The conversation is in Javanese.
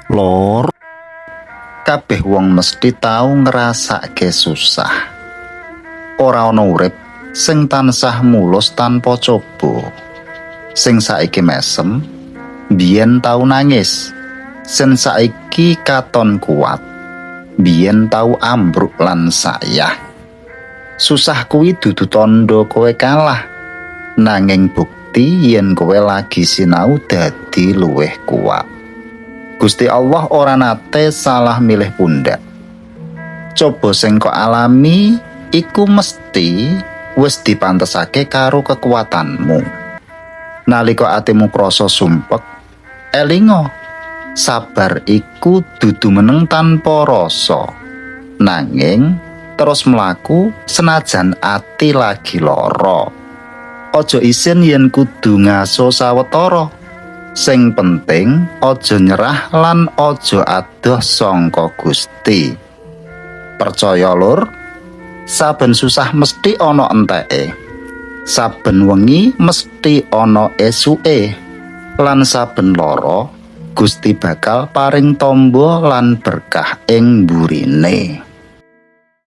Lor, kabeh wong mesti tau ngrasake susah. Ora ana urip sing tansah mulus tanpa coba. Sing saiki mesem, biyen tau nangis. Sing saiki katon kuat, biyen tau ambruk lan sayah. Susah kuwi dudu tandha kowe kalah, nanging bukti yen kowe lagi sinau dadi luwih kuat. Gusti Allah ora nate salah milih pundak. Coba sing kok alami iku mesti wis dipantesake karo kekuatanmu. Nalika atimu krasa sumpek, elinga, sabar iku dudu meneng tanpa rasa. Nanging terus mlaku senajan ati lagi lara. Aja isin yen kudu ngaso sawetara. Sing penting aja nyerah lan aja adoh sangka Gusti. Percaya lur, saben susah mesti ana enteke. Saben wengi mesti ana esuke. Lan saben lara Gusti bakal paring tamba lan berkah ing mburine.